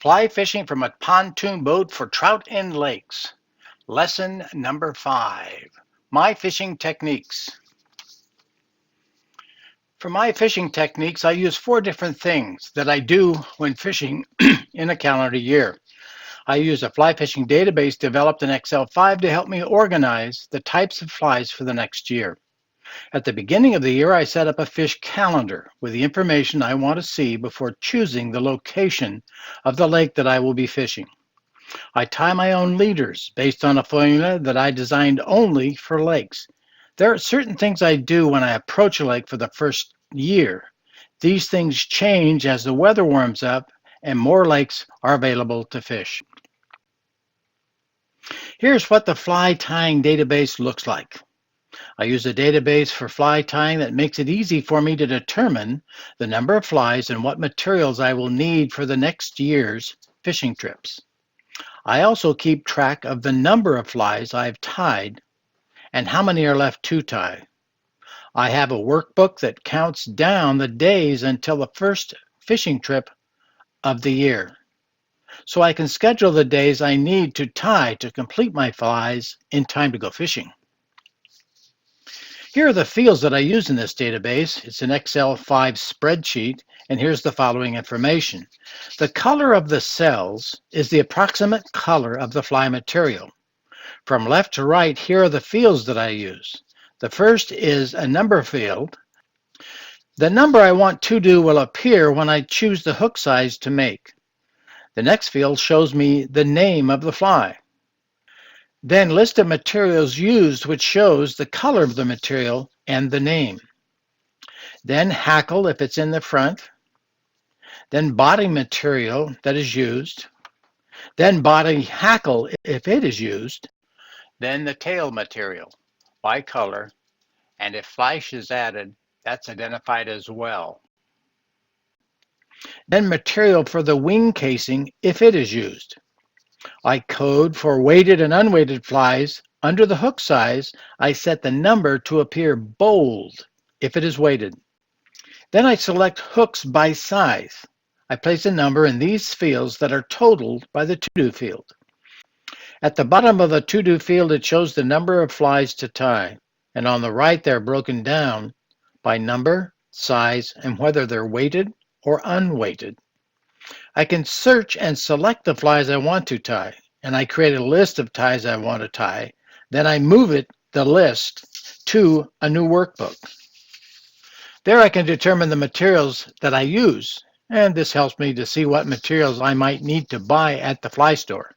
Fly fishing from a pontoon boat for trout in lakes. Lesson number 5. My fishing techniques. For my fishing techniques, I use 4 different things that I do when fishing in a calendar year. I use a fly fishing database developed in Excel 5 to help me organize the types of flies for the next year. At the beginning of the year, I set up a fish calendar with the information I want to see before choosing the location of the lake that I will be fishing. I tie my own leaders based on a formula that I designed only for lakes. There are certain things I do when I approach a lake for the first year. These things change as the weather warms up and more lakes are available to fish. Here's what the fly tying database looks like. I use a database for fly tying that makes it easy for me to determine the number of flies and what materials I will need for the next year's fishing trips. I also keep track of the number of flies I've tied and how many are left to tie. I have a workbook that counts down the days until the first fishing trip of the year, so I can schedule the days I need to tie to complete my flies in time to go fishing. Here are the fields that I use in this database. It's an Excel 5 spreadsheet, and here's the following information. The color of the cells is the approximate color of the fly material. From left to right, here are the fields that I use. The first is a number field. The number I want to do will appear when I choose the hook size to make. The next field shows me the name of the fly. Then list of materials used, which shows the color of the material and the name. Then hackle if it's in the front. Then body material that is used. Then body hackle if it is used. Then the tail material by color, and if flash is added, that's identified as well. Then material for the wing casing if it is used. I code for weighted and unweighted flies. Under the hook size, I set the number to appear bold if it is weighted. Then I select hooks by size. I place a number in these fields that are totaled by the to-do field. At the bottom of the to-do field, it shows the number of flies to tie, and on the right they're broken down by number, size, and whether they're weighted or unweighted. I can search and select the flies I want to tie, and I create a list of ties I want to tie. Then I move the list to a new workbook. There I can determine the materials that I use, and this helps me to see what materials I might need to buy at the fly store.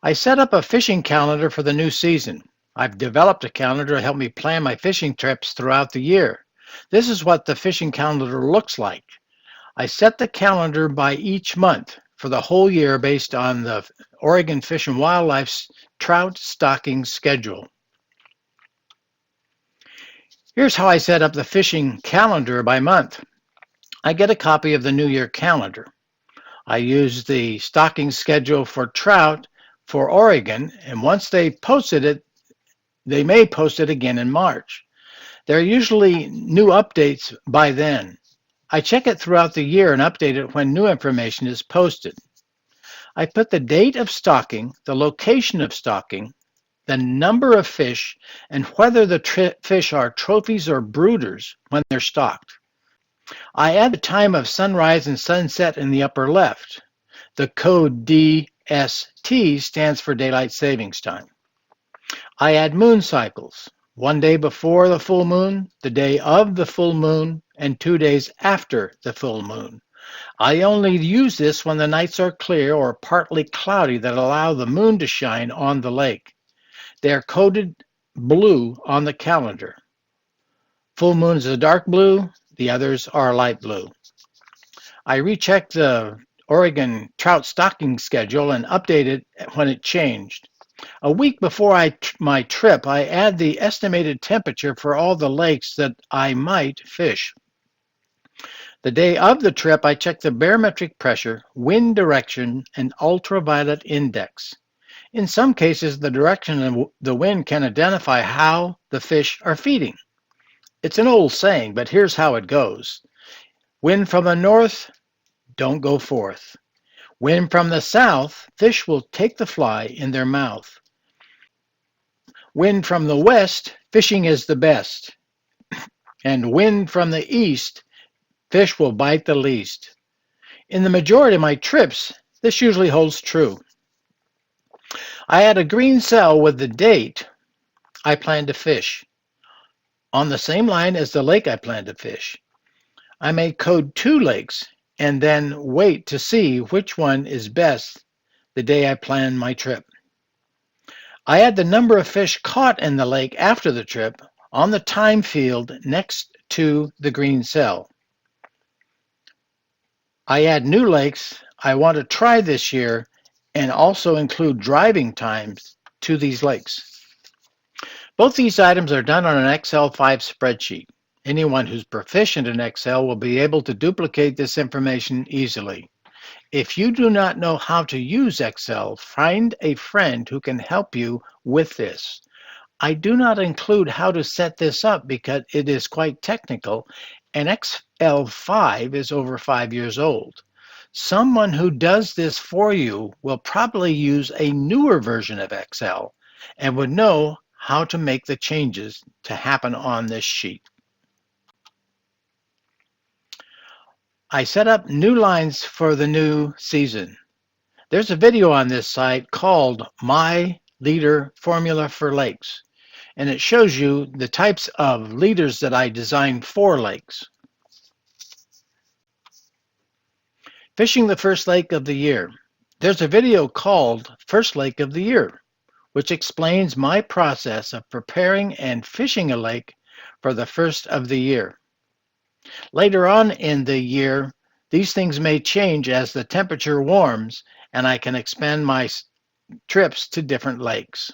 I set up a fishing calendar for the new season. I've developed a calendar to help me plan my fishing trips throughout the year. This is what the fishing calendar looks like. I set the calendar by each month for the whole year based on the Oregon Fish and Wildlife's trout stocking schedule. Here's how I set up the fishing calendar by month. I get a copy of the New Year calendar. I use the stocking schedule for trout for Oregon, and once they posted it, they may post it again in March. There are usually new updates by then. I check it throughout the year and update it when new information is posted. I put the date of stocking, the location of stocking, the number of fish, and whether the fish are trophies or brooders when they're stocked. I add the time of sunrise and sunset in the upper left. The code DST stands for daylight savings time. I add moon cycles. One day before the full moon, the day of the full moon, and 2 days after the full moon. I only use this when the nights are clear or partly cloudy that allow the moon to shine on the lake. They are coded blue on the calendar. Full moon is a dark blue, the others are light blue. I recheck the Oregon trout stocking schedule and update it when it changed. A week before my trip, I add the estimated temperature for all the lakes that I might fish. The day of the trip, I check the barometric pressure, wind direction, and ultraviolet index. In some cases, the direction of the wind can identify how the fish are feeding. It's an old saying, but here's how it goes. Wind from the north, don't go forth. Wind from the south, fish will take the fly in their mouth. Wind from the west, fishing is the best. And wind from the east, fish will bite the least. In the majority of my trips, this usually holds true. I add a green cell with the date I plan to fish on the same line as the lake I plan to fish. I may code 2 lakes and then wait to see which one is best the day I plan my trip. I add the number of fish caught in the lake after the trip on the time field next to the green cell. I add new lakes I want to try this year and also include driving times to these lakes. Both these items are done on an Excel 5 spreadsheet. Anyone who's proficient in Excel will be able to duplicate this information easily. If you do not know how to use Excel, find a friend who can help you with this. I do not include how to set this up because it is quite technical, and Excel 5 is over 5 years old. Someone who does this for you will probably use a newer version of Excel and would know how to make the changes to happen on this sheet. I set up new lines for the new season. There's a video on this site called My Leader Formula for Lakes, and it shows you the types of leaders that I designed for lakes. Fishing the first lake of the year. There's a video called First Lake of the Year, which explains my process of preparing and fishing a lake for the first of the year. Later on in the year, these things may change as the temperature warms and I can expand my trips to different lakes.